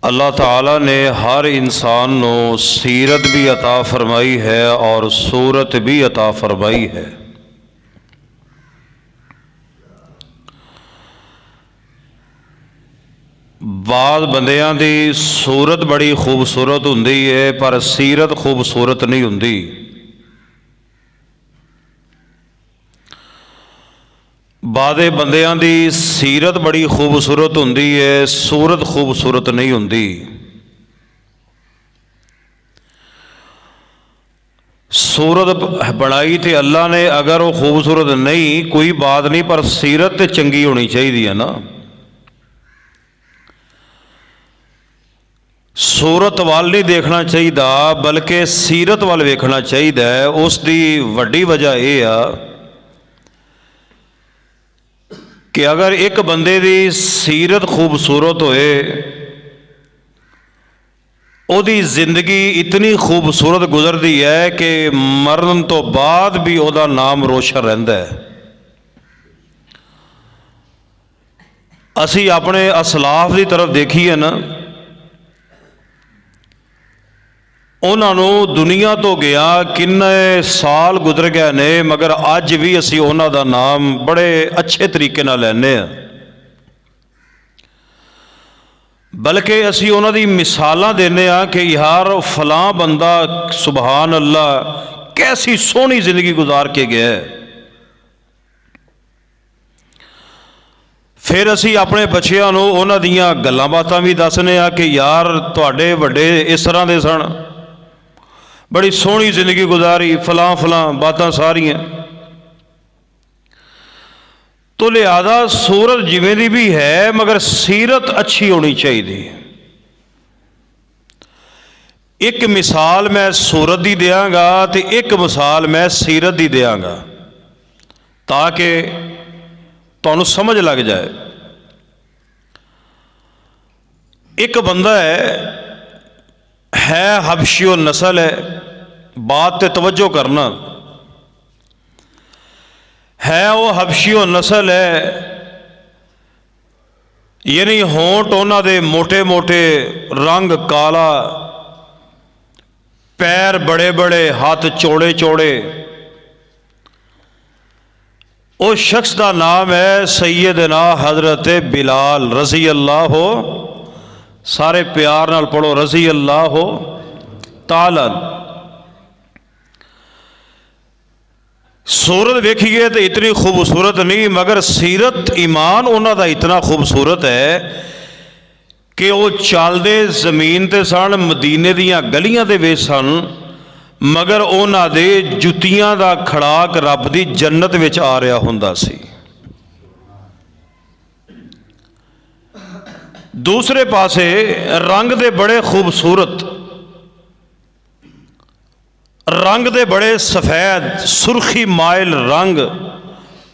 अल्लाह ताला ने हर इंसान को सीरत भी अता फरमाई है और सूरत भी अता फरमाई है। बाद बंदियां दी सूरत बड़ी खूबसूरत हुंदी है पर सीरत खूबसूरत नहीं हुंदी। बादे बंदियां दी सीरत बड़ी खूबसूरत हुंदी है, सूरत खूबसूरत नहीं हुंदी। सूरत बनाई तो अल्लाह ने, अगर वो खूबसूरत नहीं कोई बात नहीं, पर सीरत तो चंगी होनी चाहिए है ना। सूरत वाल नहीं देखना चाहिए बल्कि सीरत वाल वेखना चाहिए। उसकी वड्डी वजह यह आ कि अगर एक बंदे की सीरत खूबसूरत होए, ओदी जिंदगी इतनी खूबसूरत गुजरती है कि मरन तो बाद भी ओदा नाम रोशन रहिंदा है। असी अपने असलाफ की तरफ देखिए ना, उन्होंने दुनिया तो गया किन्ने साल गुजर गए ने, मगर अज भी असी उन्हों का नाम बड़े अच्छे तरीके नाल लैने आ। बल्कि असी उन्हों की मिसालां देने आ कि यार फलां बंदा सुबहान अल्लाह कैसी सोहनी जिंदगी गुजार के गया है। फिर असी अपने बच्चों को उन्हों दीयां गल्लां बातां भी दसने आ कि यार तुहाडे वड्डे इस तरह के सन, बड़ी सोहनी जिंदगी गुजारी, फलां फलां बातां सारियां। तो लिहाजा सूरत जिवें दी भी है मगर सीरत अच्छी होनी चाहिए। एक मिसाल मैं सूरत की देंगा तो एक मिसाल मैं सीरत की देंगा ताकि तुहानूं समझ लग जाए। एक बंदा है हबशियो नस्ल है, बात ते तवज्जो करना, है वो हबशियो नस्ल है, यानी होंठ उन्हां दे मोटे मोटे, रंग काला, पैर बड़े बड़े, हाथ चौड़े चौड़े। उस शख्स का नाम है सैयदना हजरत बिलाल रजी अल्लाह हो, सारे प्यार नाल पढ़ो रजी अल्लाह हो ताला। सूरत वेखिए तो इतनी खूबसूरत नहीं, मगर सीरत ईमान उन्हों का इतना खूबसूरत है कि वो चलते जमीन ते सन, मदीने दियां गलियां दे विच सन, मगर उन्हों दे जुतियां दा खड़ाक रब दी जन्नत विच आ रहा हुंदा सी। दूसरे पासे रंग दे बड़े खूबसूरत, रंग दे बड़े सफेद सुरखी माइल रंग,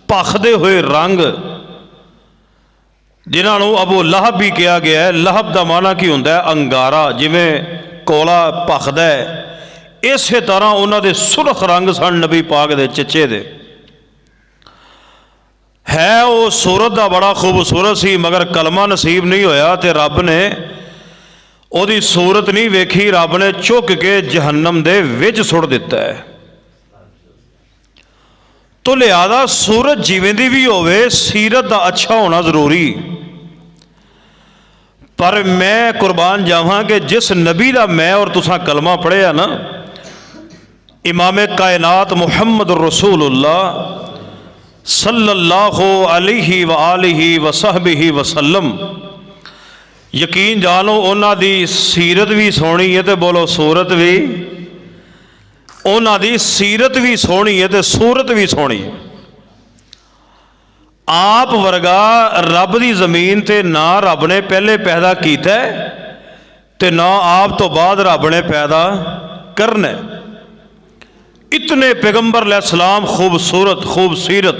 भखदे हुए रंग, जिन्होंने अबू लहब भी कहा गया है। लहब का माना की होंदा है? अंगारा। जिमें कोला भखदा है, इस तरह उन्होंने सुरख रंग सन नबी पाक दे चचे दे। है वो सूरत का बड़ा खूबसूरत सी, मगर कलमा नसीब नहीं होया तो रब ने ओदी सूरत नहीं वेखी, रब ने चुक के जहन्नम दे विच सुट दिता है। तो लिहाजा सूरत जिवें दी भी होवे, सीरत का अच्छा होना जरूरी। पर मैं कुर्बान जावां कि जिस नबी का मैं और तुसां कलमा पढ़िया ना, इमाम कायनात मुहम्मद रसूलुल्लाह सल्लल्लाहु अलैहि व आलिहि व सहबिहि वसल्लम, यकीन जानो उन्हां दी सीरत भी सोहनी है तो बोलो सूरत भी, उन्हां दी सीरत भी सोहनी है तो सूरत भी सोहनी है। आप वर्गा रब दी जमीन ते ना रब ने पहले पैदा किया ते ना आप तो बाद रब ने पैदा करना। इतने पैगंबर अलैहिस्सलाम खूबसूरत खूब सीरत,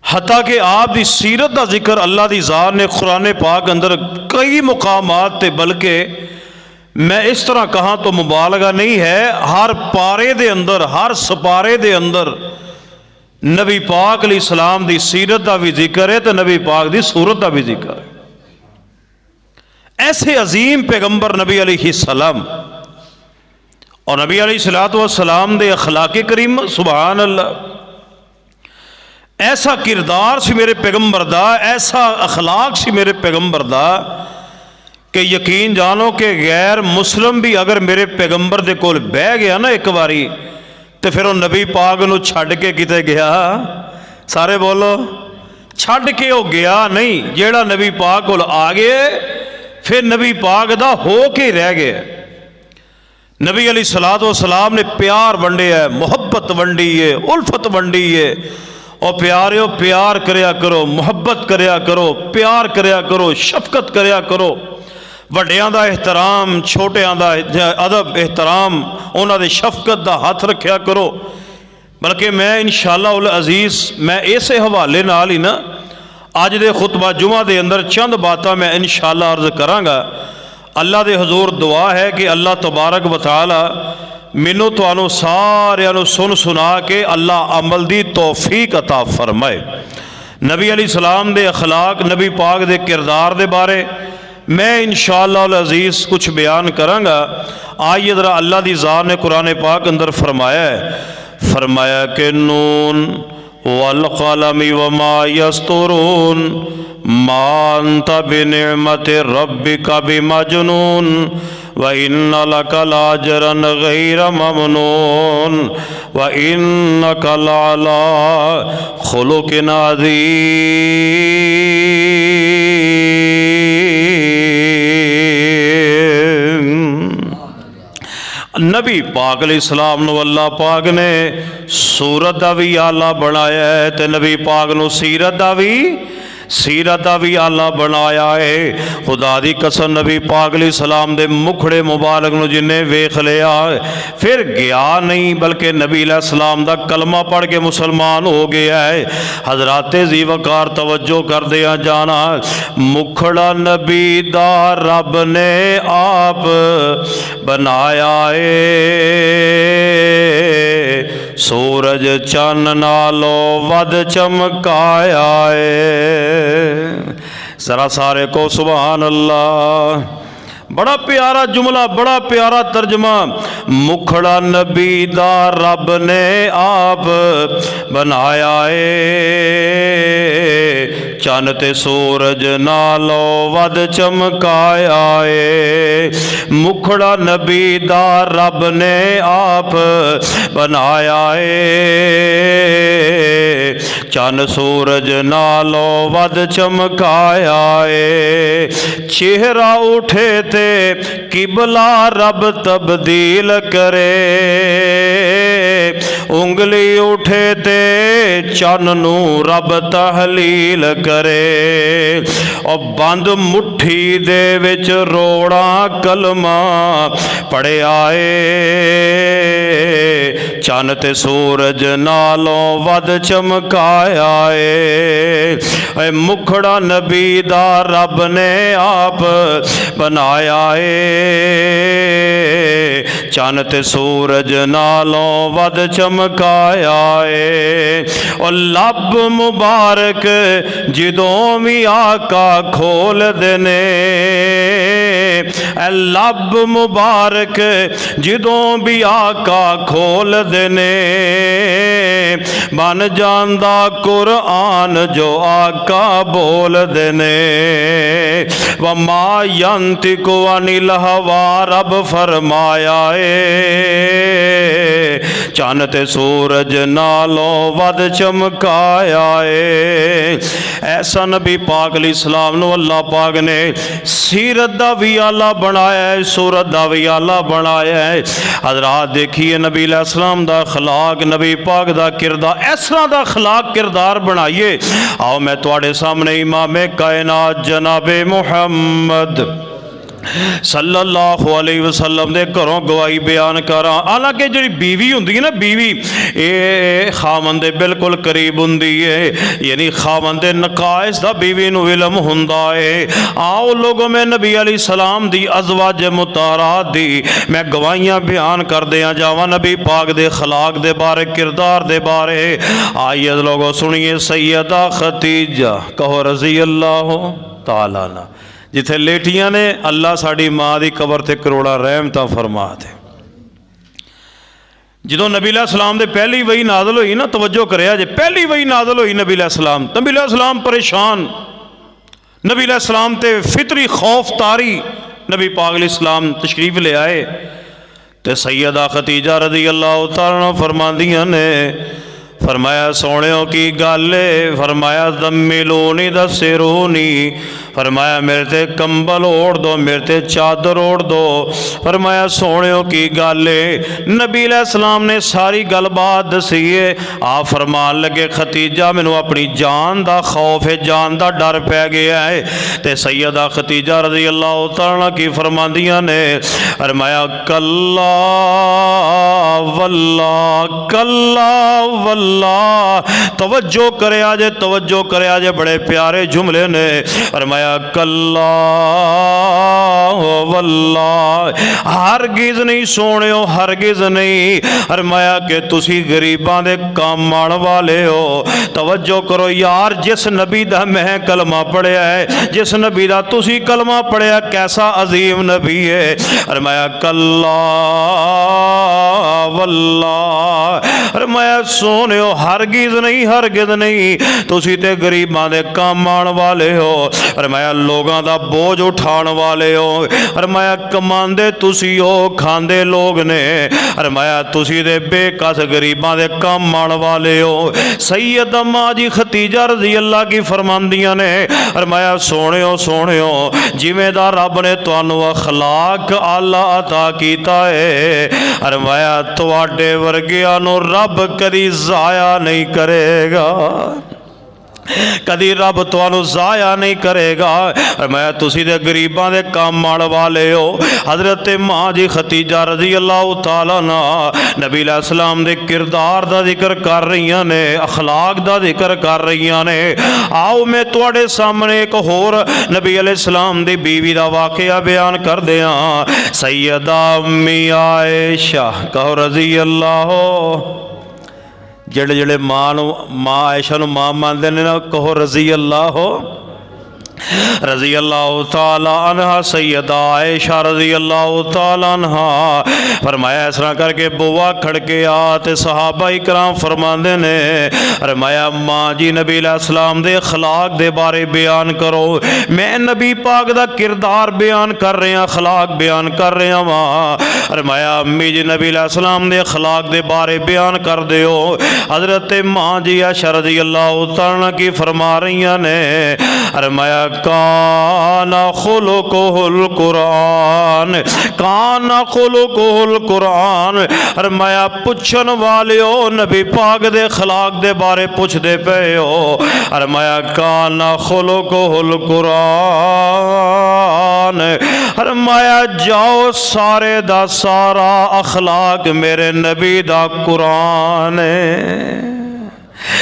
हता कि आप की सीरत का जिक्र अल्लाह की ज़ात ने कुरान पाक अंदर कई मुकामात ते, बल्कि मैं इस तरह कहा तो मुबालगा नहीं है, हर पारे दे अंदर, हर सपारे दे अंदर नबी पाक अलैहिस्सलाम की सीरत का भी जिक्र है तो नबी पाक की सूरत का भी जिक्र है। ऐसे अजीम पैगंबर नबी अलैहिस्सलाम और नबी अलैहिस्सलाम दे अखलाक करीम सुभान अल्लाह, ऐसा किरदार सी मेरे पैगंबर दा, ऐसा अखलाक सी मेरे पैगंबर दा कि यकीन जानो कि गैर मुस्लिम भी अगर मेरे पैगंबर दे कोल बह गया ना एक बारी, तो फिर वो नबी पाक नूं छड्ड के किते गया? सारे बोलो, छड्ड के वो गया नहीं। जेड़ा नबी पाक कोल आ गए फिर नबी पाक दा हो के रह गया। नबी अलैहिस्सलाम ने प्यार वंडे है, मुहब्बत वंडी है, उल्फत वंडी है। और प्यारियो प्यार करया करो, मुहब्बत करया करो, प्यार करया करो, शफकत करया करो, वड्डियां दा एहतराम, छोटियां दा अदब एहतराम, उन्हां दे शफकत दा हथ रखिया करो। बल्कि मैं इंशाअल्लाह उल अजीज़ मैं इसे हवाले नाल ही ना अज दे खुतबा जुमा दे अंदर चंद बातां मैं इंशाअल्लाह अर्ज करांगा। अल्लाह दे हजूर दुआ है कि अल्लाह तबारक व तआला मैनू तुहानू सारियां नू सुन सुना के अल्लाह अमल दी तौफीक अता फरमाए। नबी अलैहिस्सलाम दे अखलाक, नबी पाक दे किरदार दे बारे मैं इंशाअल्लाह अज़ीज़ कुछ बयान करांगा। आइए ज़रा, अल्लाह दी ज़ात ने कुरान पाक अंदर फरमाया कि नून वल क़लमी वमा यस्तुरून मा अंता बिनिअमति रब्बिका बिमजनून व इन्ना लका लाजरन गैर ममनून व इन्नका लअला खुलुकिन अज़ीम। नबी पाक अलैहिस्सलाम नू अल्लाह पाक ने सूरत दा भी आला बनाया है, तो नबी पाक नू सीरत दा भी आला बनाया है। खुदा दी कसम नबी पाक अलैहिस्सलाम दे मुखड़े मुबारक नू जिन्हें वेख लिया फिर गया नहीं, बल्कि नबी अलैहिस्सलाम दा कलमा पढ़ के मुसलमान हो गया है। हजराते जी वकार तवज्जो कर दिया जाना, मुखड़ा नबी दा रब ने आप बनाया है, सूरज चन्न नालों वध चमकाया है। जरा सारे को सुभान अल्लाह। बड़ा प्यारा जुमला, बड़ा प्यारा तर्जमा। मुखड़ा नबी दा रब ने आप बनाया है, चन्न ते सूरज नालों वध चमकाया है। मुखड़ा नबी दा रब ने आप बनाया है, चन्न सूरज नालों वध चमकाया है। चेहरा उठे ते किबला रब तब्दील करे, उंगली उठे ते चन्न नू रब तहलील करे। और बंद मुट्ठी दे विच रोड़ा कलमा पढ़िया है, चन्न ते सूरज नालों वध चमकाया है। मुखड़ा नबी दा रब ने आप बनाया है, चन्न ते सूरज नालों वध चमकाया है। और लब मुबारक जिदों भी आका खोल देने, लब मुबारक जिदों भी आका खोल देने, बन जांदा कुरान जो आका बोल देने। वमा यंतिकु अनिल हवा रब फरमाया है, चन्न ते सूरज नालों वध चमकाया है। ऐसा नबी पाक अलैहिस्सलाम नू अल्लाह पाक ने सीरत दा भी आला बनाया है, सूरत दा भी आला बनाया है। हजरात देखिए नबी अलैहिस्सलाम दा अखलाक, नबी पाक दा किरदार, इस तरह दा अखलाक किरदार बनाइए। आओ मैं तुहाडे सामने इमामे कायनात जनाबे मुहम्मद सल्लल्लाहु अलैहि वसल्लम दे घरों गवाही बयान करा। हालांकि जी बीवी होंदी है ना, बीवी ये खावन दे बिल्कुल करीब होंदी है, यानी खावन दे नकाइस दा बीवी नू इल्म हुंदा है। आओ लोगों में नबी अलैहिस्सलाम दी अज़वाज मुताहरात दी मैं गवाहियां बयान कर दिया जावा, नबी पाक दे खलाक दे बारे, किरदार दे बारे। आइए लोगों सुनिए, सैयदा खतीजा कहो रज़ी अल्लाह ताला अन्हा, जिथे लेटियां ने, अल्लाह साड़ी माँ की कबर ते करोड़ा रहमतां फरमा दे। जो नबी अलैहिस्सलाम दे पहली वही नाज़िल हुई ना, तवज्जो करिया जे, पहली वही नाज़िल हुई नबी अलैहिस्सलाम, नबी अलैहिस्सलाम परेशान, नबी अलैहिस्सलाम ते फितरी खौफ तारी, नबी पाक अलैहिस्सलाम तशरीफ ले आए तो सैयदा खतीजा रज़ी अल्लाह तआला फरमांदियां ने, फरमाया सोहणियो की गल है, फरमाया ज़म्मिलूनी दस्सिरूनी, फरमाया मेरे ते कंबल ओढ़ दो, मेरे ते चादर ओढ़ दो। फरमाया सोहणियो की गल है, नबी अलैहिस्सलाम ने सारी गलबात दसी है। आप फरमान लगे खतीजा मैनू अपनी जान दा खौफ है, जान दा डर पै गया है। ते सैयदा खतीजा रज़ी अल्लाह तआला की फरमांदियां ने, फरमाया कल्ला वल्ला, कल्ला वल्ला, तवज्जो करया जे, तवज्जो करया जे, बड़े प्यारे जुमले ने। फरमाया कल्ला वल्ला, हरगिज़ नहीं सोहणियो, हरगिज़ नहीं। फरमाया कि तुसी गरीबां दे काम आण वाले हो। तवज्जो करो यार, जिस नबी दा मैं कलमा पढ़िया है, जिस नबी दा तुसी कलमा पढ़िया, कैसा अजीम नबी है। फरमाया कल्ला वल्ला, फरमाया सोहणियो हरगिज़ नहीं, हरगिज़ नहीं, तुसी ते गरीबां दे काम आण वाले हो। फरमाया लोगों का बोझ उठाने वाले हो। फरमाया कमांदे तुसी हो, खांदे लोग ने। फरमाया तुसी दे बेकस गरीबां दे काम आने वाले हो। सैयदा माँ जी खतीजा रज़ी अल्लाह की फरमांदियां ने, फरमाया सोहणियो सोहणियो, जिवें दा रब ने तुहानू अखलाक आला अता कीता है, फरमाया तुहाडे वर्गियां नू रब कदी ज़ाया नहीं करेगा, कदी रब तुहानू ज़ाया नहीं करेगा। मैं तुसी दे गरीबां दे काम आने वाले हो। हज़रत माँ जी खतीजा रज़ी अल्लाह तआला ना नबी अलैहिस्सलाम दे किरदार दा जिक्र कर रही ने, अखलाक दा जिक्र कर रही ने। आओ मैं तुहाडे सामने एक होर नबी अलैहिस्सलाम दी बीवी दा वाक़या बयान कर दिया। सैयदा अम्मी आयशा, कहो रज़ी अल्लाह, जेड़े जेड़े माँ आयशा नू माँ मानते हैं ना, कहो रज़ी अल्लाह हो, रज़ी अल्लाह तआला अन्हा। सैयदा आयशा रज़ी अल्लाह तआला अन्हा फरमाया इस तरह करके बुआ खड़के आ ते सहाबा इकराम फरमाते ने, फरमाया माँ जी नबी अलैहिस्सलाम दे अखलाक दे बारे बयान करो। मैं नबी पाक दा किरदार बयान कर रहा, अखलाक बयान कर रहा वां। फरमाया अम्मी जी नबी अलैहिस्सलाम दे अखलाक दे बारे बयान कर दियो। हज़रत माँ जी आयशा रज़ी अल्लाह तआला की फरमा रही ने, फरमाया काना खुलुकुहुल कुरान, काना खुलुकुहुल कुरान। फरमाया पुछन वाले हो, नबी पाक दे अखलाक दे बारे पुछदे पे हो। फरमाया काना खुलुकुहुल कुरान। फरमाया जाओ सारे दा सारा अखलाक मेरे नबी दा कुरान है,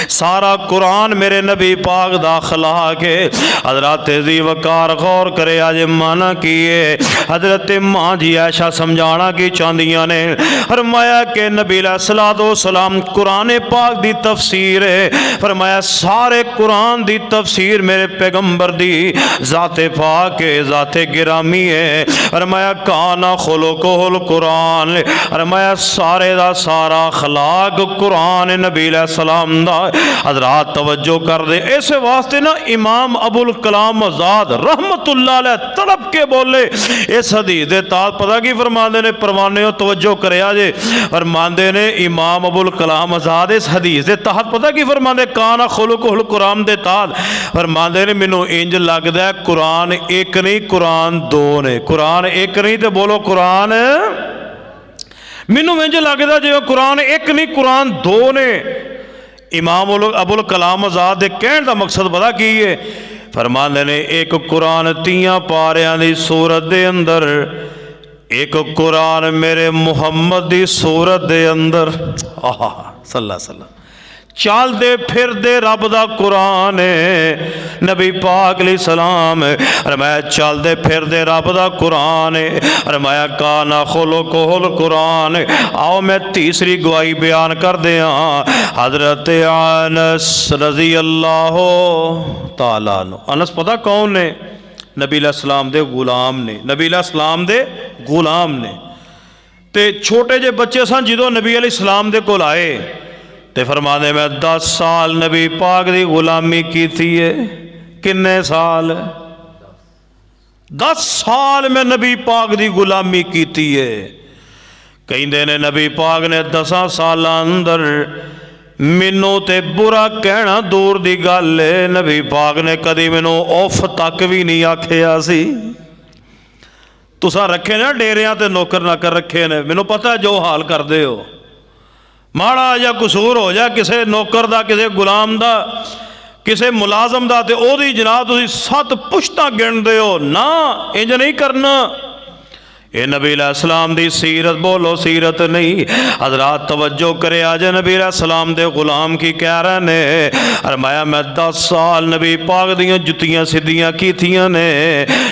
सारा कुरान मेरे नबी पाक दा अखलाक है। हजरत जी वकार गौर करे आज माना किए। हजरत माँ जी आयशा समझाना की चाहदियाँ ने, फरमाया कि नबी अलैहिस्सलाम कुरान पाक दी तफसीर है। फरमाया सारे कुरान दी तफसीर मेरे पैगंबर दी ज़ाते पाक है, ज़ाते गिरामी है। फरमाया काना खुलुकुहुल कुरान। फरमाया सारे दा सारा अखलाक कुरान नबी अलैहिस्सलाम दा। हजरात तवज्जो कर दे, इस वास्ते ना इमाम अबुल कलाम आजाद रहमतुल्लाह अलैह तड़प के बोले इस हदीस दे ताज। पता की फरमाते ने, परवाने तवज्जो करया जे, फरमाते ने इमाम अबुल कलाम आजाद इस हदीस दे तहत पता की फरमाते, काना खुलुकुहुल कुरान दे तहत फरमाते ने, मैनू इंज लगदा है कुरान एक नहीं कुरान दो ने। कुरान एक नहीं तो बोलो कुरान, मैनू इंज लगदा जिवें कुरान एक नहीं कुरान दो ने। इमाम अबुल कलाम आजाद के कहने का मकसद पता की है, फरमाते ने एक कुरान 30 पारियां दी सूरत दे अंदर, एक कुरान मेरे मुहम्मद दी सूरत दे अंदर। आहा सल्ला सल्ला, चलते फिरदे रब दा कुरान है नबी पाक अलैहिस्सलाम। फरमाया चलते फिरदे रब दा कुरान है। फरमाया काना खुलुकुहुल कुरान। आओ मैं तीसरी गवाही बयान कर दिया। हजरत अनस रज़ी अल्लाह तआला अन्हु। अनस पता कौन ने? नबी अलैहिस्सलाम दे गुलाम ने, नबी अलैहिस्सलाम दे गुलाम ने। ते छोटे जे बच्चे सन जो नबी अलैहिस्सलाम दे कोल आए तो फरमाने मैं 10 साल नबी पाक दी गुलामी की है। किन्ने साल? 10 साल मैं नबी पाक दी गुलामी की है। कहते ने नबी पाक ने 10 साल अंदर मैनू ते बुरा कहना दूर दी गल है, नबी पाक ने कदी मैनू उफ तक भी नहीं आखिया सी। तुसां रखे ने डेरियां ते नौकर नाकर रखे ने, मैनू पता जो हाल करदे हो, माड़ा या कसूर हो जा किसी नौकर दा, किसी गुलाम दा, किसी मुलाजम दा, ते ओदी जनाब तुसीं 7 पुश्तां गिणदे हो ना, इंज नहीं करना। ये नबी अलैहिस्सलाम दी सीरत, बोलो सीरत नहीं। हजरात तवज्जो करे, आज नबी अलैहिस्सलाम दे गुलाम की कह रहे ने, फरमाया मैं 10 साल नबी पाक दियां जुत्तियां सीधियां कीतियां ने।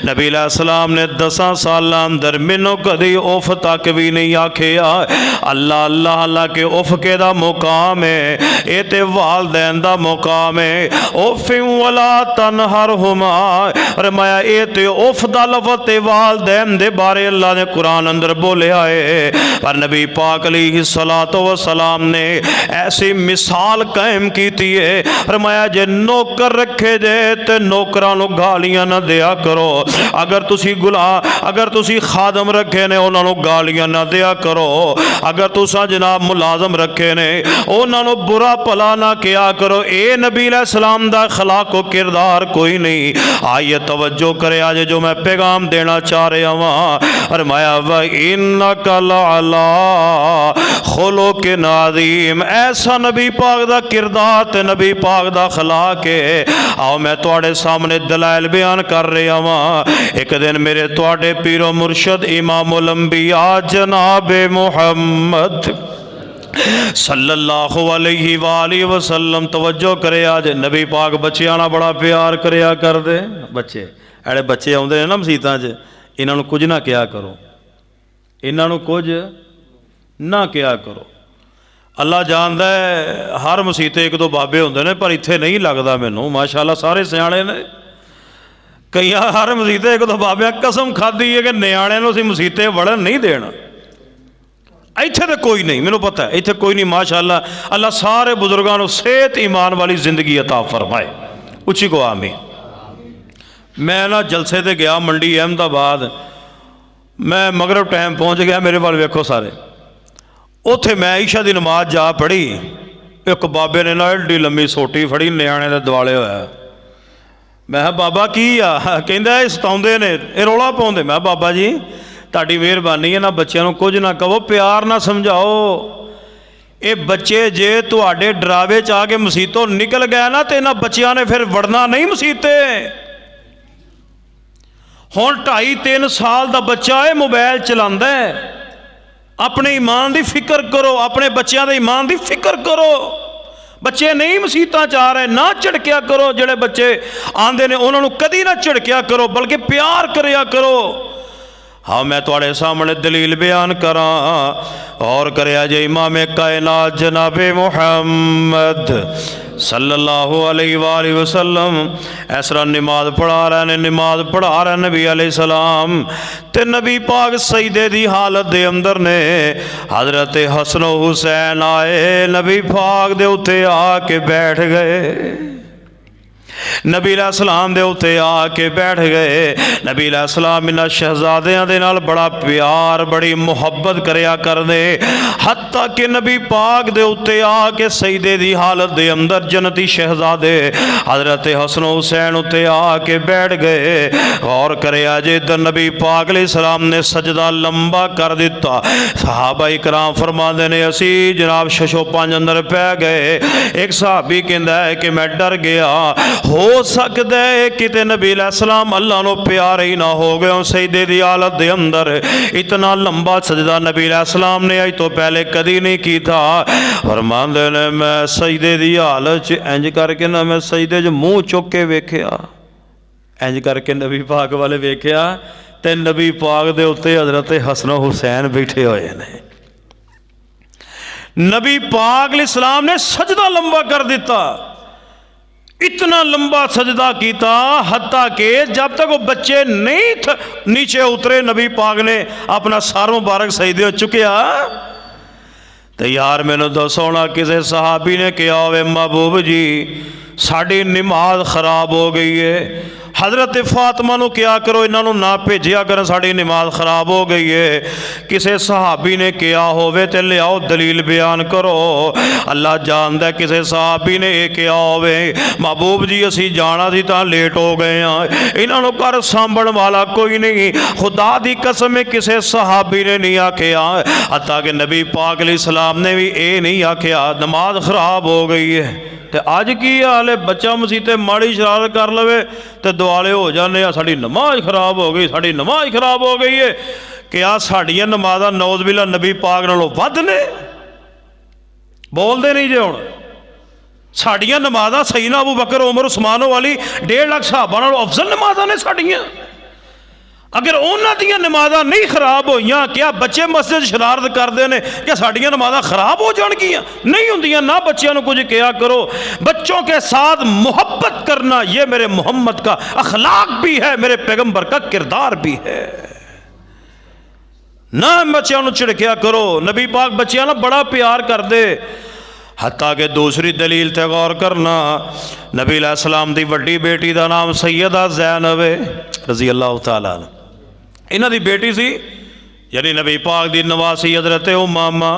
नबी अलैहिस्सलाम ने 10 साल अंदर मैनू कदी उफ तक भी नहीं आखिया। अल्लाह अल्लाह अल्लाह के उफ के दा मुकाम है, ये ते वालदैन दा मुकाम है। उफ़ वला तनहरहुमा, फरमाया ये ते उफ दा लफ्ज़ ते वालदैन दे बारे अल्लाह ने कुरान अंदर बोलिया है। पर नबी पाक अलैहिस्सलातु वस्सलाम ने ऐसी मिसाल कायम की है, फरमाया जे नौकर रखे जे ते नौकरां नूं गालियां ना दिया करो। अगर तुसी खादम रखे ने उन्हां नूं गालियां ना दिया करो। अगर तुसां जनाब मुलाजम रखे ने उन्हां नूं बुरा भला ना किया करो। ए नबी अलैहिस्सलाम दा अखलाक व किरदार कोई नहीं। आइए तवज्जो करे, आज जो मैं पैगाम देना चाह रहा वां, फरमाया व इन्नका लअला खुलुकिन अज़ीम। ऐसा नबी पाक दा किरदार ते नबी पाक दा अखलाक है। आओ मैं तुहाडे सामने दलाइल बयान कर रहा वां। एक दिन मेरे तुहाडे पीरो मुर्शद इमामुल अंबिया जनाब मुहम्मद सल्लल्लाहु अलैहि वसल्लम, तवज्जो करे, आज नबी पाक बच्चियां नाल बड़ा प्यार करया करदे। बच्चे एड़े बच्चे आउंदे ने ना मसीतां च, इन्हों कुछ ना कहा करो, इन्हों कुछ ना कहा करो। अल्लाह जानदा है हर मसीते 1-2 बाबे होंदे ने, पर इत्थे नहीं लगता मैनू, माशाअल्लाह सारे सियाणे ने। कई हर मसीते 1-2 बाबे कसम खाधी है कि नियाणिਆਂ ਨੂੰ ਅਸੀਂ मसीते वड़न नहीं देना। इत्थे तो कोई नहीं, मैनू पता है इत्थे कोई नहीं। माशाअल्लाह अल्लाह सारे बुजुर्गों को सेहत ईमान वाली जिंदगी अता फरमाए। उच्ची को आमीन। मैं ना जलसे ते गया मंडी अहमदाबाद, मैं मगरब टाइम पहुँच गया, मेरे वाल वेखो सारे। उत्थे मैं ईशा की नमाज जा पढ़ी, एक बाबे ने ना एडी लम्मी सोटी फड़ी, नियाणे दे दुआले होया। मैं बाबा की आ? कहंदा ये सताउंदे ने, ये रौला पाउंदे। मैं बाबा जी तुहाडी मेहरबानी है ना, बच्चों को कुछ ना कहो, प्यार ना समझाओ। ये बच्चे जे तुहाडे डरावे च आके मसीतों निकल गए ना, तो इन्हां बच्चों ने फिर वड़ना नहीं मसीते। हुण 2.5-3 साल का बच्चा है मोबाइल चलाता है। अपने ईमान की फिक्र करो, अपने बच्चों के ईमान की फिक्र करो। बच्चे नहीं मसीतां च आ रहे, ना झिड़किया करो। जिहड़े बच्चे आंदे ने उन्होंने कदी ना झिड़किया करो, बल्कि प्यार करिया करो। हाँ मैं तुहाडे सामने दलील बयान करा और करया जे इमाम कायनात जनाब मुहम्मद सल्लल्लाहु अलैहि वसल्लम इस तरह नमाज पढ़ा रहे ने, नमाज पढ़ा रहे नबी अलैहिस्सलाम, ते नबी पाक सजदे दी हालत दे अंदर ने। हजरत हसन हुसैन आए, नबी पाक दे उत्ते आके बैठ गए। नबी अलैहिस्सलाम दे उत्ते आके बैठ गए। नबी अलैहिस्सलाम इन्हां शहजादियां दे नाल बड़ा प्यार, बड़ी मुहब्बत करया करदे। हत्ता कि नबी पाक दे उत्ते आके सजदे दी हालत दे अंदर जन्नती शहजादे हजरत हसन हुसैन उत्ते आके बैठ गए। गौर करया जे इधर नबी पाक अलैहिस्सलाम ने सजदा लंबा कर दिता। सहाबा इकराम फरमांदे ने असी जनाब शशो पंज अंदर पै गए। एक सहाबी कहंदा है कि मैं डर गया, हो सकता है किते नबी अलैहिस्सलाम अल्लाह नो प्यार ही ना हो गए सजदे दी हालत दे अंदर। इतना लंबा सजदा नबी अलैहिस्सलाम ने अज तो पहले कदी नहीं कीता। फरमांदे ने मैं सजदे दी हालत च इंज करके ना मैं सजदे च मूँह चुक के वेख्या, इंज करके नबी पाक वाले वेख्या ते नबी पाक दे उत्ते हजरत हसन हुसैन बैठे हुए ने। नबी पाक अलैहिस्सलाम ने सजदा लंबा कर दिता। इतना लंबा सजदा किया हत्ता के जब तक वो बच्चे नहीं नीचे उतरे नबी पाक ने अपना सर मुबारक सजदे चुकया। तो यार मैनू दसो ना किसी सहाबी ने कहा होवे महबूब जी साड़ी नमाज खराब हो गई है, हज़रत फातिमा नू क्या करो इन्हों ना भेजिया कर साड़ी नमाज खराब हो गई है। किसी सहाबी ने कहा होवे ते लियाओ दलील बयान करो। अल्लाह जानदा किसी सहाबी ने यह कहा होवे महबूब जी असी जाना सी तां लेट हो गए हाँ, इन्हों घर सांभण वाला कोई नहीं। खुदा दी कसम है किसी सहाबी ने नहीं आख्या, हत्ता कि नबी पाक अलैहिस्सलाम ने भी ये नहीं आख्या नमाज खराब हो गई है। तो अज की हाल है, बच्चा मसीते माड़ी शरारत कर लवे तो दुआले हो जाने साड़ी नमाज खराब हो गई, साड़ी नमाज खराब हो गई है। क्या साड़ियाँ नमाज़ा नौज़ बिल्ला नबी पाक नालों वध ने? बोलते नहीं जे हुण साड़ियाँ नमाज़ा सईदना अबू बकर उमर उस्मान वाली 1.5 लाख सहाबा नालों अफजल नमाज़ा ने साड़ियाँ। अगर उन्हां दियां नमाज़ां नहीं खराब होईयां क्या बच्चे मस्जिद शरारत करते हैं क्या साड़ियाँ नमाज़ां खराब हो जाएगियां? नहीं होंदियां ना। बच्चों को कुछ क्या करो, बच्चों के साथ मोहब्बत करना ये मेरे मोहम्मद का अखलाक भी है, मेरे पैगंबर का किरदार भी है। ना बच्चों को झिड़किया करो। नबी पाक बच्चों ना बड़ा प्यार कर दे। हत्ता कि दूसरी दलील ते गौर करना, नबी अलैहिस्सलाम दी वड्डी बेटी का नाम सैयदा ज़ैनब रज़ी अल्लाह तआला अन्हा। इन्हां दी बेटी सी यानी नबी पाक दी नवासी हज़रत उम्मामा।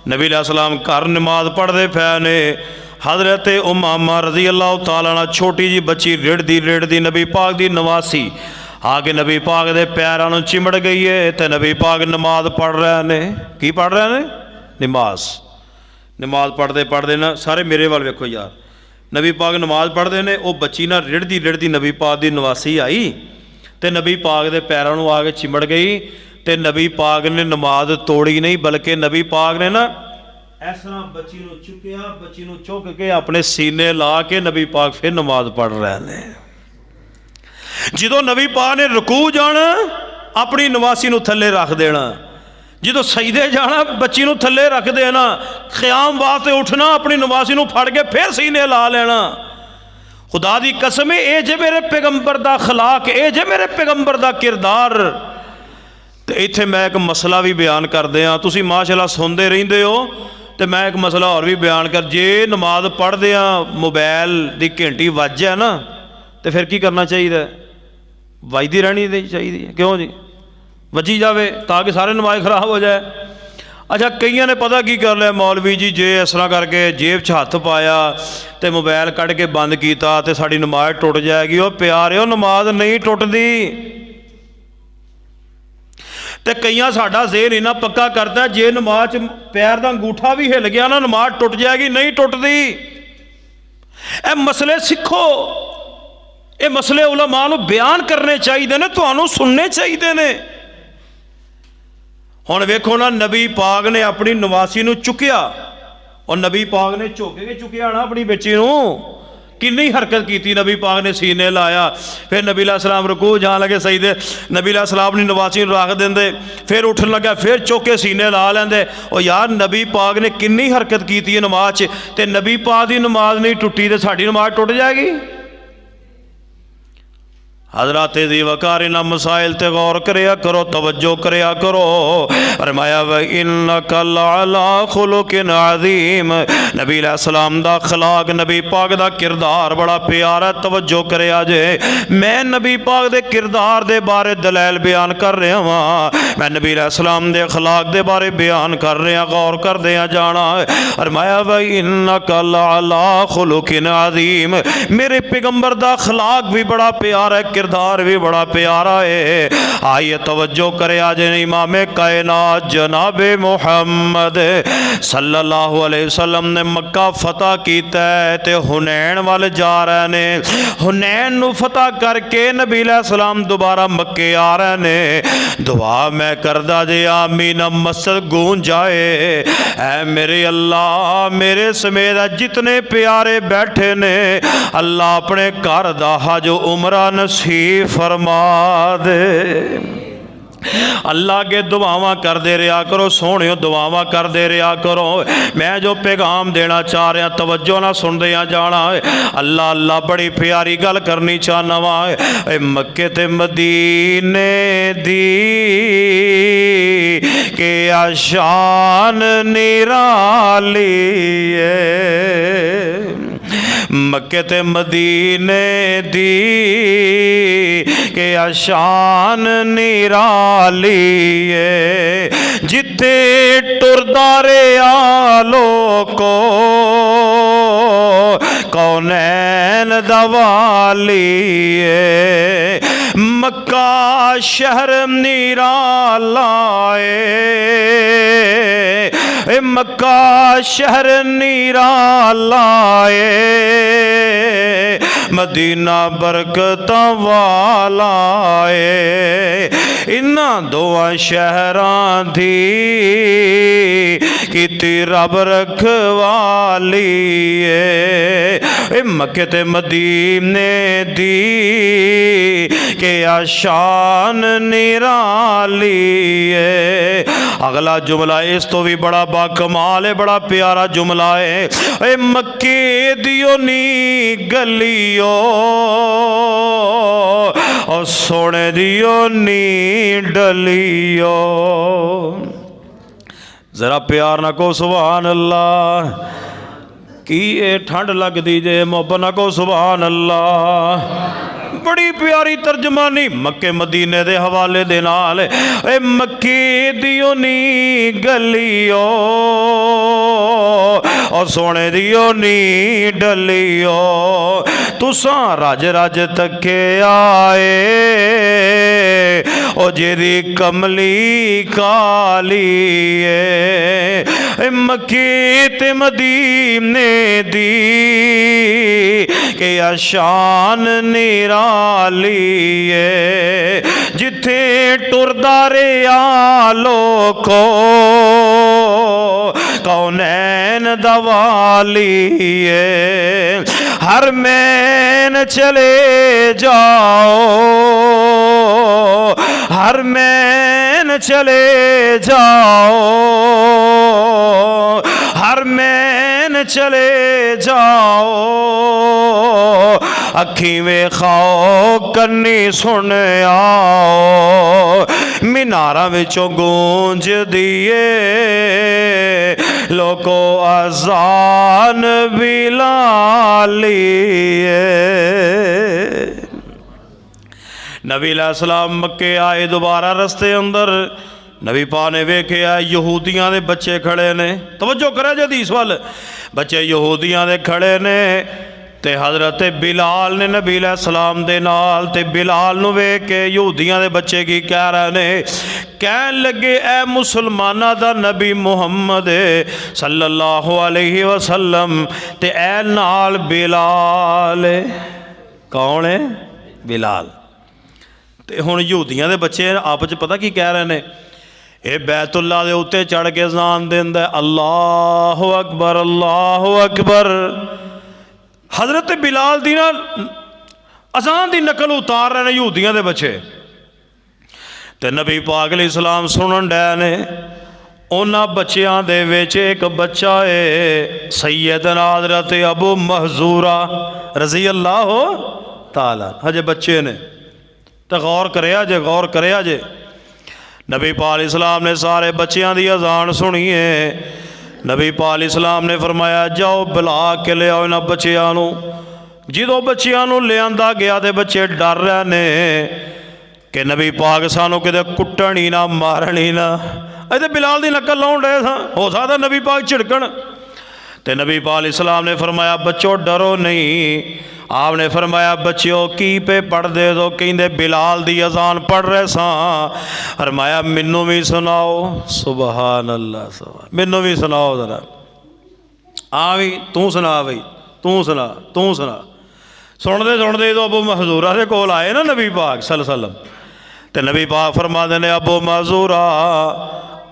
नबी अलैहिस्सलाम घर नमाज पढ़ते पे ने। हज़रत उम्मामा रज़ी अल्लाह तआला अन्हा छोटी जी बच्ची रिड़दी नबी पाक दी नवासी आके नबी पाक दे पैरां नूं चिमड़ गई है। तो नबी पाक नमाज पढ़ रहे ने। की पढ़ रहे ने? नमाज पढ़ते पढ़ते ना सारे मेरे वाल वेखो यार, नबी पाक नमाज पढ़ते ने, वो बच्ची ना रिड़दी नबी पाक की नवासी आई तो नबी पाक के पैरों में आके चिमड़ गई। तो नबी पाक ने नमाज तोड़ी नहीं बल्कि नबी पाक ने ना इस तरह बच्ची को चुकया, बच्ची को चुक के अपने सीने ला के नबी पाक फिर नमाज पढ़ रहे हैं। जो नबी पाक ने रुकू जाना अपनी नवासी को थले रख देना, जो सजदे जाना बच्ची को थले रख देना, क़याम वास्ते उठना अपनी नवासी को फड़ के फिर सीने ला लेना। खुदा दी कसम है ये जे मेरे पैगंबर दा खलाक, ये जे मेरे पैगंबर दा किरदार। तो इत्थे मैं एक मसला भी बयान कर दिया, तुसी माशाअल्लाह सुनते रहिंदे हो। तो मैं एक मसला और भी बयान कर, जे नमाज पढ़दे मोबाइल की घंटी वज है ना तो फिर की करना चाहिए? वजदी रहनी चाहिए। क्यों जी? वजी जाए ताकि सारे नमाज खराब हो जाए। अच्छा कई ने पता की कर लिया मौलवी जी जे इस तरह करके जेब च हथ पाया तो मोबाइल कढ़ के बंद किया तो साड़ी नमाज टुट जाएगी। वह प्यारे नमाज नहीं टुटती। तो कई साडा ज़हन इन्ना पक्का करता है जे नमाज पैर का अंगूठा भी हिल गया ना नमाज टुट जाएगी, नहीं टुटती। ए मसले सीखो, ये मसले उलमा नूं बयान करने चाहिए ने, तुहानूं सुनने चाहिए ने। हुण वेखो ना नबी पाक ने अपनी नवासी नूं चुकया और नबी पाक ने झुक के चुकया ना अपनी बच्ची नूं। किन्नी हरकत की नबी पाक ने सीने लाया। फिर नबी अलैहिस्सलाम रुकू जान लगे सजदे, नबी अलैहिस्सलाम ने नवासी रख देंदे, फिर उठन लगा फिर चुक के सीने ला लेंदे। और यार नबी पाक ने किन्नी हरकत की है नमाज च, ते नबी पाक की नमाज नहीं टुटी तो साड़ी नमाज टुट जाएगी। हजरात दी वकार इन्हां मसाइल ते गौर करया करो, तवज्जो करया करो। फरमाया व इन्नका लअला खुलुकिन अज़ीम। नबी अलैहिस्सलाम दा अखलाक, नबी पाक दा किरदार बड़ा प्यारा। तवज्जो करया जे, मैं नबी पाक दे किरदार दे बारे दलैल बयान कर रहा वां। मैं नबी अलैहिस्सलाम दे अखलाक दे बारे बयान कर रहा, गौर करदे जाना। फरमाया व इन्नका लअला खुलुकिन अज़ीम। मेरे पैगंबर दा अखलाक भी बड़ा प्यारा है, किरदार भी बड़ा प्यारा है। आइए तवज्जो करे आज इमाम कायनात जनाबे मुहम्मद सल्लल्लाहु अलैहि वसल्लम ने मक्का फतह कीता है ते हुनैन वाल जा रहे ने। हुनैन नू फतह करके नबी अलैहिस्सलाम दोबारा मक्के आ रहे ने। दुआ मैं करदा जे आमीन मस्जिद गूंज जाए। ऐ मेरे अल्लाह मेरे समेत जितने प्यारे बैठे ने अल्लाह अपने घर दा हज उमरा नसीब फरमा दे। अल्लाह के दुआवां करते रहा करो, सोहणियो दुआवां करते रहा करो। मैं जो पैगाम देना चाह रहा तवज्जो ना सुनदे जाना है। अल्लाह अल्लाह बड़ी प्यारी गल करनी चाहना वा। मक्के ते मदीने दी के आशान निराली है, मक्के ते मदीने दी के आशान निराली है। जिथे टुरदा रेहा लोको कौनैन दा वाली है। मक्का शहर निराला है, मक्का शहर निराला है, मदीना बरकत वाला है। इन्हां दोवां शहरां दी कीती रब रखवाली है। मक्के ते मदीने दी के आशान निराली है। अगला जुमला इस तो भी बड़ा बाकमाल है, बड़ा प्यारा जुमला है। मक्के दियो नी गलियो और सोने दियो नी डलियो। जरा प्यार ना को सुभान अल्लाह। की ये ठंड लगदी जे मोहब्बत ना को सुभान अल्लाह। बड़ी प्यारी तर्जमानी मक्के मदीने दे हवाले दे नाल। मक्के दियो नी गलियो और सोने दियो नी डलियो। तुसा रज रज तके आए ओ जेदी कमली काली है। मक्के ते मदीने दी के आशान निराली है। जिथे टुरदा रेहा लोको कौनैन दा वाली है। हर मैन चले जाओ, हर मैन चले जाओ, हर मैन चले जाओ। अखी वेखाओ कन्नी सुन आओ। मीनारा विचों गूंज दिए लोको अजान बिलाली। नबी अलैहिस्सलाम मक्के आए, दोबारा रस्ते अंदर नबी पा ने वेख्या यहूदियां दे बच्चे खड़े ने। तवज्जो करा जी हदीस वाल। बच्चे यहूदियां दे खड़े ने ते हज़रत बिलाल ने नबी अलैहिस्सलाम दे नाल। ते बिलाल नूं वेख के यहूदियां दे बच्चे की कह रहे ने, कहन लगे ए मुसलमाना दा नबी मुहम्मद सल्लल्लाहु अलैहि वसल्लम ते ए नाल बिलाल। कौन है? बिलाल। ते हुण यहूदियां दे बच्चे आपस च पता की कह रहे ने, ये बैतुल्ला दे उत्ते चढ़ के ज़ान देंदा अल्लाहु अकबर अल्लाहु अकबर। हज़रत बिलाल दी ना अजान दी नकल उतार रहे हैं यहूदियां दे बच्चे। ते नबी पाक अलैहिस्सलाम सुनन डे ने। उन्हां बच्चियां दे विच एक बच्चा है सैयदना हज़रत अबू महजूरा रज़ी अल्लाह ताला। हजे बच्चे ने तो गौर करिया जे, गौर करिया जे। नबी पाक अलैहिस्सलाम ने सारे बच्चियां दी अजान सुनी है। नबी पाक अलैहिस्सलाम ने फरमाया जाओ बुला के ले आओ इन्हां बच्चियां नूं। जो बच्चियां नूं लिआंदा गया तो बच्चे डर रहे ने कि नबी पाक सानू किते कुट्टण ही ना मारन ही ना। अजे बिलाल दी नकल लाउण डे सा, हो सकदा नबी पाक झिड़कण। ते नबी पाक अलैहिस्सलाम ने फरमाया बच्चों डरो नहीं। आपने फरमाया बच्चियों की पे पढ़दे दो? कहंदे बिलाल दी अजान पढ़ रहे सा। फरमाया मैनू भी सुनाओ। सुबहान अल्लाह, सुबहान। मैनू भी सुनाओ जरा। हाँ भी तू सुना भाई, तू सुना, तू सुना। सुनते सुनते तो अबू महजूरा के कोल आए ना नबी पाक सल्लल्लाहु अलैहि वसल्लम। ते नबी पाक फरमाते ने अबू महजूरा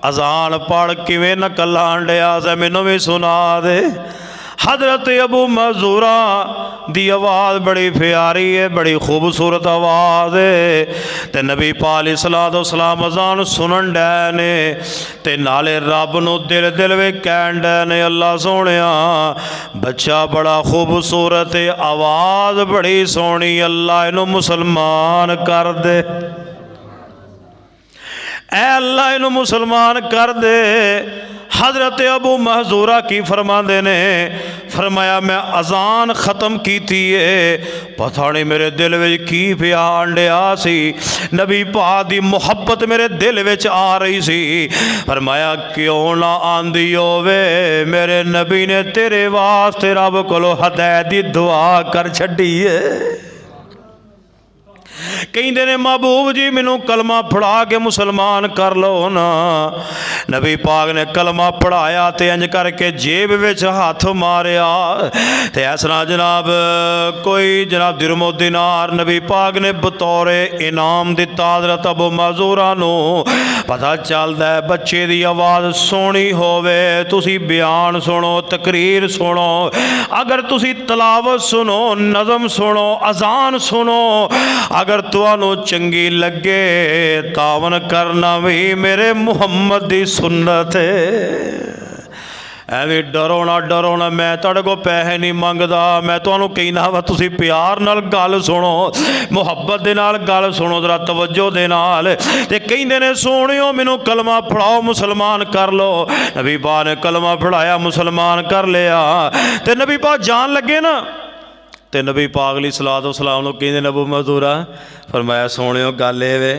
अजान पढ़ किवें नकल लाण डिया से, मैनू भी सुना दे। हजरत अबू महजूरा दी आवाज़ बड़ी प्यारी है, बड़ी खूबसूरत आवाज़ है। ते नबी पाक अलैहिस्सलाम अज़ान सुनन डे ने ते नाले रब नूं दिल दिल विच कहन डे ने, अल्लाह सोहणिया बच्चा बड़ा खूबसूरत है, आवाज़ बड़ी सोहनी, अल्लाह इनू मुसलमान कर दे, ऐ अल्लाह इनू मुसलमान कर दे। हजरत अबू महजूरा की फरमाते ने, फरमाया मैं अजान ख़त्म की थी, पता नहीं मेरे दिल में की पिया आंडिया सी, नबी पाक दी मुहब्बत मेरे दिल में आ रही सी। फरमाया क्यों ना आंदी होवे, मेरे नबी ने तेरे वास्ते रब कोलों हदायत दी दुआ कर छड्डी है। कहते ने महबूब जी मैनू कलमा पढ़ा के मुसलमान कर लो ना। नबी पाक ने कलमा पढ़ाया तो इंज करके जेब विच हाथ मारिया तो इस तरह जनाब कोई जनाब दिरमो दिनार नबी पाक ने बतौरे इनाम दिता। हज़रत अबू महजूरा नू पता चलता है बच्चे की आवाज़ सोहनी होवे, तुसी बयान सुनो, तकरीर सुनो, अगर तुसी तलावत सुनो, नज़म सुनो, अजान सुनो, अगर तुहानू चंगी लगे तावन करना भी मेरे मुहम्मद दी सुन्नत है। एवं डरो ना, मैं तुहाडे को पैसे नहीं मंगदा, मैं तुहानू कहना वा तुसी प्यार नाल गल सुनो, मुहब्बत दे नाल गल सुनो, जरा तवज्जो दे नाल। ते कहंदे ने सोहणियो मैनू कलमा पढ़ाओ, मुसलमान कर लो। नबी पाक ने कलमा पढ़ाया, मुसलमान कर लिया। ते नबी पाक जान लगे ना तो नबी पाक अलैहिस्सलाम नूं कहंदे ने अबू महजूरा, फरमाया सोहणियो गल ए वे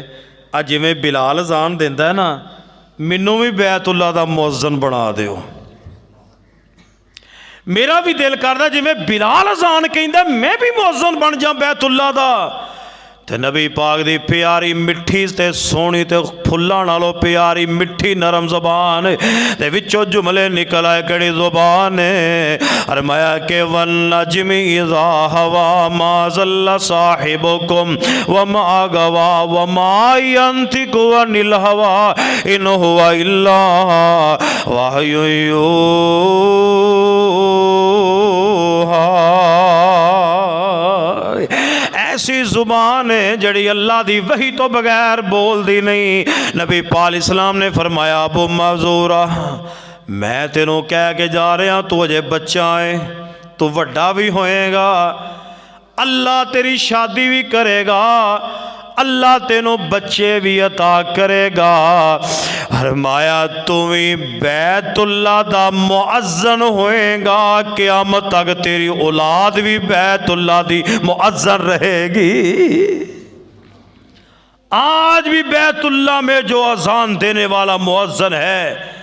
आ जिवें बिलाल अज़ान दिंदा है ना, मैनू भी बैतुल्ला दा मुअज्जिन बना दिओ। मेरा भी दिल करदा जिवें बिलाल अज़ान कहंदा मैं भी मुअज्जिन बन जा बैतुल्ला दा। ते नबी पाक दी प्यारी मिठी ते सोहनी ते फुल्लां नालों प्यारी मिठी नरम ज़बान ते विचों जुमले निकल आए, केड़ी ज़ुबान है। फरमाया के वन नजमी इज़ा हवा मा ज़ल्ला साहिबुकुम व मा गवा व मा यंतिकु अनिल हवा इन हुवा इल्ला वहयु यूहा। ऐसी जुबान है जड़ी अल्लाह दी वही तो बगैर बोल दी नहीं। नबी पाक इस्लाम ने फरमाया अबू महजूरा मैं तेनों कह के जा रहा, तू अजे बच्चा है, तू वड्डा भी होएगा, अल्लाह तेरी शादी भी करेगा, अल्लाह तेनों बच्चे भी अता करेगा। फरमाया तू भी बैतुल्ला दा मुअज्जिन होएगा, क़यामत तक तेरी औलाद भी बैतुल्ला दी मुअज्जिन रहेगी। आज भी बैतुल्ला में जो अज़ान देने वाला मुअज्जिन है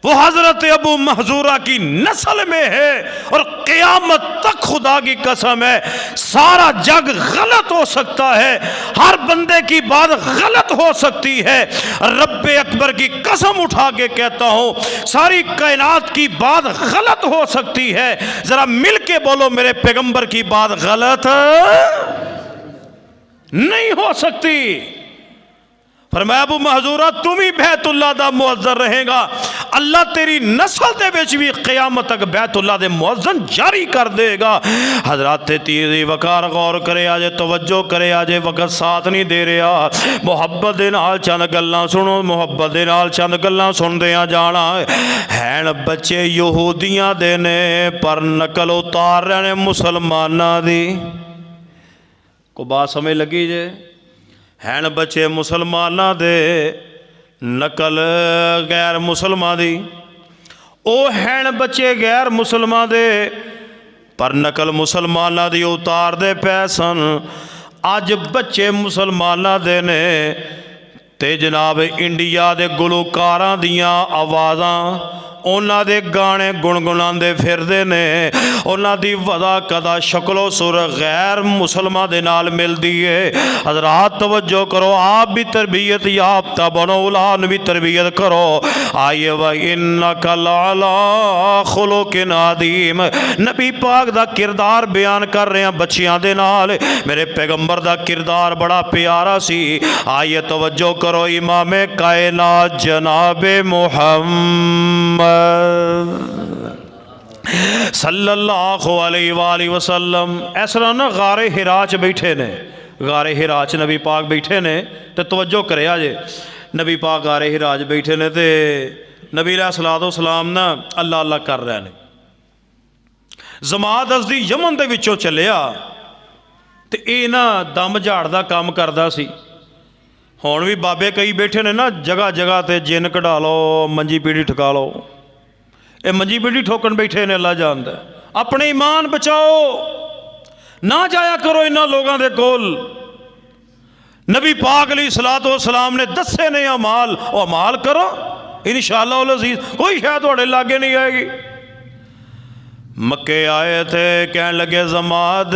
वो हजरत अबू महजूरा की नस्ल में है, और क़यामत तक खुदा की कसम है सारा जग गलत हो सकता है, हर बंदे की बात गलत हो सकती है। रब्बे अकबर की कसम उठा के कहता हूँ सारी कायनात की बात गलत हो सकती है, जरा मिल के बोलो मेरे पैगंबर की बात गलत नहीं हो सकती। फरमाया अबू महजूरा तुम ही बैतुल्ला दा मुअज्जिन रहेगा, अल्लाह तेरी नस्ल दे विच भी क़यामत तक बैतुल्ला दे मुअज्जिन जारी कर देगा। हजरात तीरी वकार गौर करे आज, तवज्जो करे आज, वक्त साथ नहीं दे रहा। मुहब्बत दे नाल चंद गल्लां सुनो, मुहब्बत दे नाल चंद गल्लां सुनदियां जाना। हैन बच्चे यहूदियां दे ने पर नकल उतार रहे ने मुसलमानां दी। को बात समझ लगी जे? हैन बच्चे मुसलमाना दे नकल गैर मुसलमान दी, ओ हैन बच्चे गैर मुसलमान दे पर नकल मुसलमाना दी उतार दे पैसन। अज बच्चे मुसलमाना दे ने ते जनाब इंडिया दे गुलकारां दियां आवाज़ां उन्हां दे गाने गुणगुणांदे फिरदे ने, उन्हां दी वदा कदा शक्लो सुर गैर मुसलमान दे नाल मिलदी है। हज़रात तवज्जो करो, आप भी तरबियत याफ्ता बनो, औलाद भी तरबियत करो। आइए व इन्नका लअला खुलुकिन अज़ीम, नबी पाक दा किरदार बयान कर रहे हैं बच्चियां दे नाल। मेरे पैगंबर दा किरदार बड़ा प्यारा सी। आइए तवज्जो करो, इमाम कायनात जनाबे मुहम्मद सल्लल्लाहु अलैहि वसल्लम इस तरह ना गारे हिरा च बैठे ने, गारे हिरा च नबी पाक बैठे ने। तो तवज्जो करिया जे, नबी पाक गारे हिरा च बैठे ने ते नबी अलैहिस्सलातु वस्सलाम ना अल्लाह अल्लाह कर रहे हैं। जमात अजदी यमन दे विचों चलिया ते ये ना दम झाड़ दा काम करदा सी। हुण भी बाबे कई बैठे ने ना जगह जगह ते जिन कढ़ा लो, मंजी पीढ़ी ठका लो। ये मंजी पीढ़ी ठोकन बैठे ने, अल्लाह जानदा। अपने ईमान बचाओ, ना जाया करो इन्हां लोगों दे कोल। नबी पाक अलैहिस्सलातु वस्सलाम ने दसे ने अमाल, वो अमाल करो, इंशाअल्लाह उल अज़ीज़ कोई शायद तुहाडे लागे नहीं आएगी। मक्के आए थे, कहन लगे जमात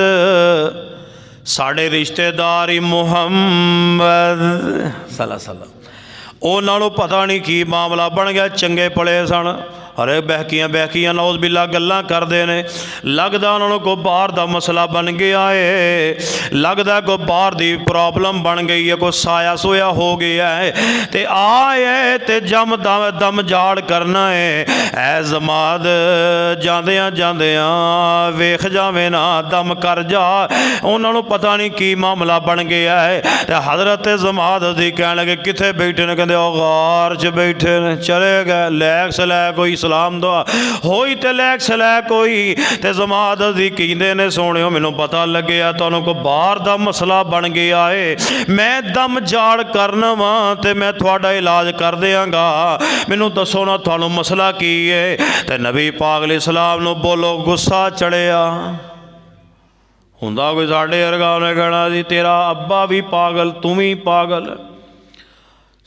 साढ़े रिश्तेदार ही मुहम्मद सल्लल्लाहु अलैहि वसल्लम, उन्होंने पता नहीं की मामला बन गया, चंगे पले सन। अरे बहकियां बहकियां नौज बिल्ला गल्लां करते हैं। लगता उन्होंने कोई बाहर का मसला बन गया है, लगता कोई बाहर की प्रॉब्लम बन गई है, कोई साया सोया हो गया है, तो आए तो दम जाड़ करना है। ऐ जमात जांदियां जांदियां वेख जावे ना, दम कर जा, उन्होंने पता नहीं की मामला बन गया है। तो हजरत जमात दी कह लगे किथे बैठे ने, कहते गार च बैठे ने। चले गए, लैक सलै कोई सलाम दुआ होई ते लैक सलै कोई। ते जमात दी कहते ने सोने मैनू पता लगे तुहानू को बाहर दा मसला बन गया है, मैं दम जाड़ करना वा ते मैं थोड़ा इलाज कर देंगा, मैनू दसो ना तुहानू मसला की है। ते नबी पाक अलैहिस्सलाम नू बोलो गुस्सा चढ़िया हुंदा कोई साढ़े वर्गा ने कहना जी तेरा अब्बा भी पागल, तू भी पागल,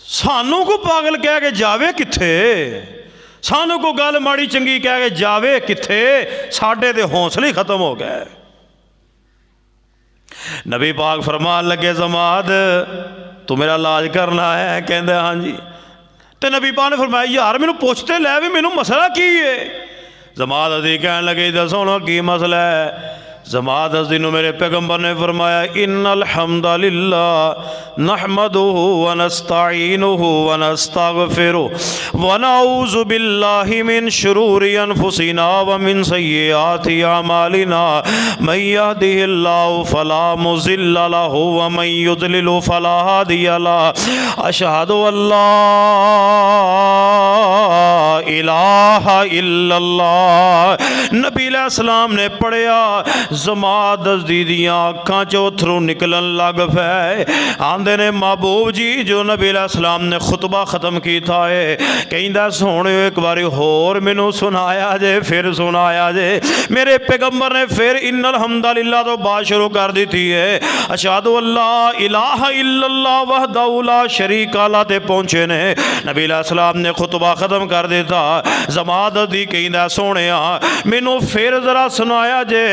सानू को पागल कह के जावे किथे, सानू को गल माड़ी चंगी कह के जावे किथे, साडे ते हौसले खत्म हो गए। नबी पाक फरमान लगे जमात तू मेरा इलाज करना है, कहते हाँ जी। तो नबी पाक ने फरमाया यार मैनू पुछते लै भी मैनू मसला की है। जमात अदी कहन लगे दसो ना की मसला है। जमात अज़दी नू मेरे पैगंबर ने फरमाया इन्नल हम्दुलिल्लाह नहमदुहु व नस्तईनुहु व नस्तगफिरुहु व नऊज़ु बिल्लाहि मिन शुरूरि अनफुसिना व मिन सय्यिआति अमालिना मन यहदिहिल्लाहु फला मुज़िल्ल लहु व मन युज़लिलहु फला हादिय लहु अशहदु अल्ला इलाहा इल्लल्लाह। नबी अलैहिस्सलाम ने पढ़िया, जमात अज़दी दियां अखां चों अथरू निकलन लग पे। आंदे ने महबूब जी जो नबी अलैहिस्सलाम ने खुतबा ख़त्म किया है, कहंदा सोने एक बारी होर मैनू सुनाया जे, फिर सुनाया जे। मेरे पैगंबर ने फिर इन्नल हम्दुलिल्लाह तो बात शुरू कर दी थी है। अशहदु अल्ला इलाहा इल्लल्लाह वहदहु ला शरीका लह ते पहुंचे ने। नबी अलैहिस्सलाम ने खुतबा ख़त्म कर दिता। जमात दी कहंदा सोने मैनू फिर जरा सुनाया जे।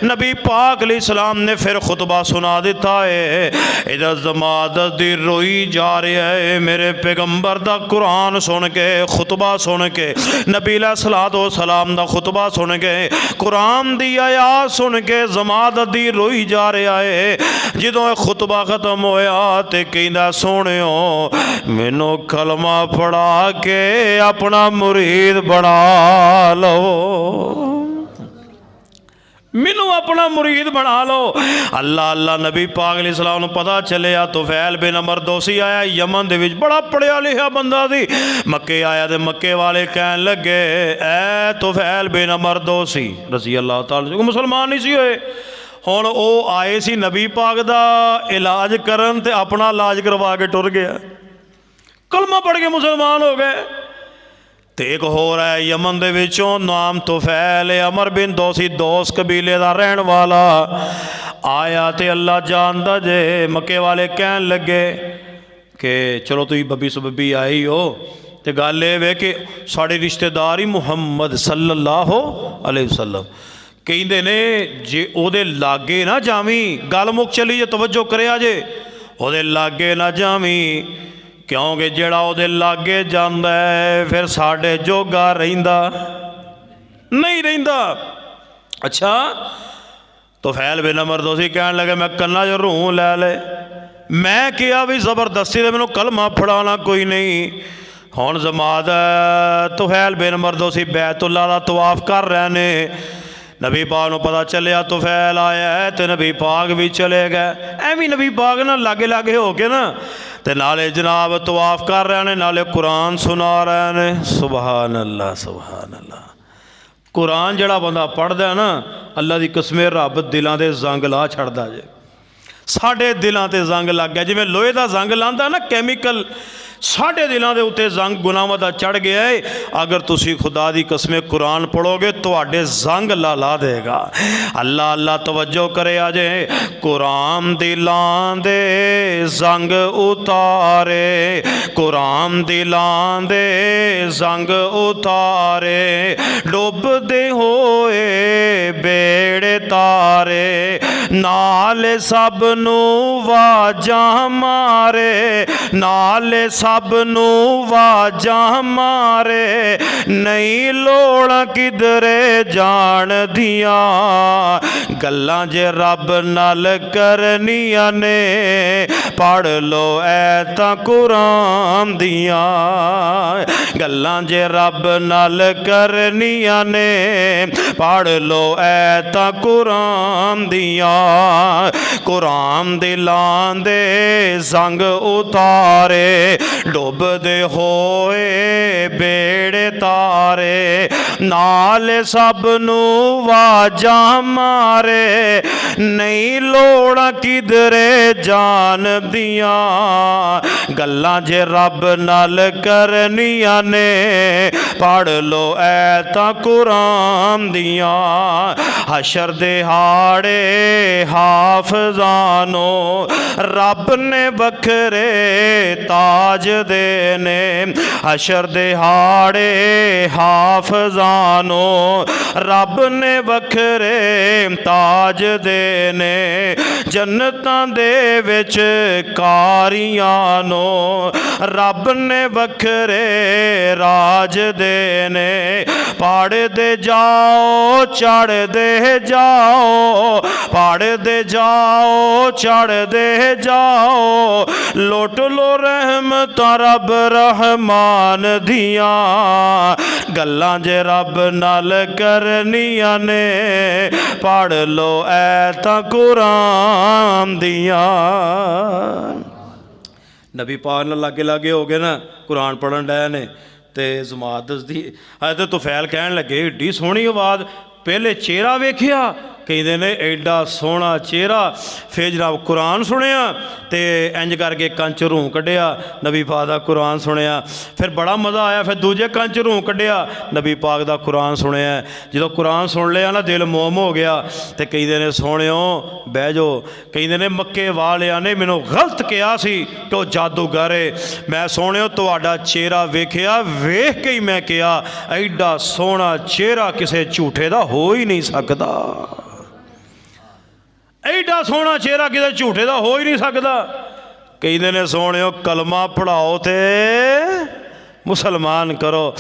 नबी पाक अलैहिस्सलाम ने फिर खुतबा सुना दिता है। इधर जमात दी रोई जा रहा है। मेरे पैगंबर दा कुरान सुन के, खुतबा सुन के, नबी अलैहिस्सलातु वस्सलाम दा खुतबा सुन के, कुरान दी आयात सुन के जमात दी रोई जा रहा है। जदों खुतबा खत्म होया ते कहंदा सोहणियो मैनू कलमा पढ़ा के अपना मुरीद बना लो, मैनू अपना मुरीद बना लो। अल्लाह अल्लाह नबी पाक अलैहिस्सलाम नूं पता चलिया तुफैल बिन अमर दोसी आया यमन दे विच, बड़ा पढ़िया लिखा बंदा सी। मक्के आया तो मक्के वाले कहन लगे ऐ तुफैल बिन अमर दोसी रज़ी अल्लाह तआला, मुसलमान नहीं सी होए। हुण वो आए सी नबी पाक दा इलाज करन ते अपना इलाज करवा के टुर गया, कलमा पढ़ के मुसलमान हो गए। तो एक होर है यमन दे विचों नाम तुफैल अमर बिन दोसी, दोस कबीले का रहन वाला आया तो अल्लाह जानदा जे। मक्के वाले कहन लगे कि चलो तुम बब्बी सबब्बी आई हो, तो गल ये वे कि साढ़े रिश्तेदार ही मुहम्मद सल्लल्लाहु अलैहि वसल्लम कहते ने जे ओदे लागे ना जावी, गल मुक चली जे तवज्जो करिया जे, ओदे लागे ना जावी क्योंकि जेड़ा ओदे लागे जांदा है फिर साढ़े जोगा रहिंदा नहीं रहिंदा। अच्छा तुफैल बिन अमर दोसी कहन लगे मैं कन्ना जो रूह लै ले, मैं किया भी ज़बरदस्ती दे मैनू कलमा फड़ाना कोई नहीं। हुण जमात तुफैल बिन मरदोसी बैतुल्ला दा तवाफ कर रहे ने। नबी पाक नूं पता चलिया तुफैल आया है तो नबी पाक भी चले गए। एवं नबी पाक ना लागे लागे हो के ना ते नाले जनाब तवाफ कर रहे हैं, नाले कुरान सुना रहे हैं। सुभान अल्लाह सुभान अल्लाह। कुरान जिहड़ा बंदा पढ़दा है ना, अल्लाह की कसमें रब दिलों के जंग ला छड़दा जे। साढ़े दिलों ते जंग लग गया, जिवें लोहे का जंग लांदा ना कैमिकल, साढ़े दिलों के उत्ते जंग गुनाहां दा चढ़ गया है। अगर तुसी खुदा की कसमें कुरान पढ़ोगे तुहाडे जंग ला देगा। अल्लाह अल्लाह तवज्जो करे अजे। कुरान दिलां दे जंग उतारे, कुरान दिलां दे जंग उतारे, डुबदे होए बेड़े तारे, नाल सब नूं वाजां मारे, नाल सब नूं वाजां मारे, नहीं लोड़ किधरे जान दियां, गल्लां जे रब नाल करनियां ने, पढ़ लो ऐतां कुरान दियां, गल्लां जे रब नाल करनियां ने, पढ़ लो ऐतां कुरान दियां। कुरान दिलां दे जंग उतारे, डुबदे होए बेड़े तारे, नाल सब नूं वाजां मारे, नहीं लोड़ किधरे जान दियां, गल्लां जे रब नाल करनियां ने, पढ़ लो ऐतां कुरान दियां। हशर दे हाड़े हाफजानो रब ने बखरे ताज देने, हशर दे हाड़े हाफजानो रब ने बखरे ताज देने, जन्नतां दे विच कारियां नो रब ने बखरे राज देने, पढ़दे जाओ चढ़दे जाओ, पढ़दे जाओ चढ़दे जाओ, लुट लो रहमत रब रहमान दियां, गल्लां जे रब नाल करनियां ने, पढ़ लो ऐतां कुरान दियां। नबी पाक नाल लागे लागे हो गए ना, कुरान पढ़न डे ने ते जमात दसदी है तो तुफैल कहन लगे एड्डी सोहनी आवाज़, पहले चेहरा वेखिया, कहते ने एडा सोहना चेहरा, फिर जनाब कुरान सुनिया तो इंज करके कंच रूह कढ़िया, नबी पाक का कुरान सुनिया, फिर बड़ा मज़ा आया, फिर दूजे कंच रूह कढ़िया, नबी पाक का कुरान सुनिया। जो कुरान सुन लिया ना दिल मोम हो गया, तो कहते ने सोहणिओ बह जाओ, कहते ने मक्के वालियां ने मैनू गलत कहा सी कि वह जादूगर है, मैं सोहणिओ तुहाडा चेहरा वेखिया, वेख के ही मैं कहा एडा सोहना चेहरा किसी झूठे का हो ही नहीं सकता, एडा सोहना चेहरा किसी झूठे का हो ही नहीं सकता। कहते ने सोहणिओ कलमा पढ़ाओ ते मुसलमान करो।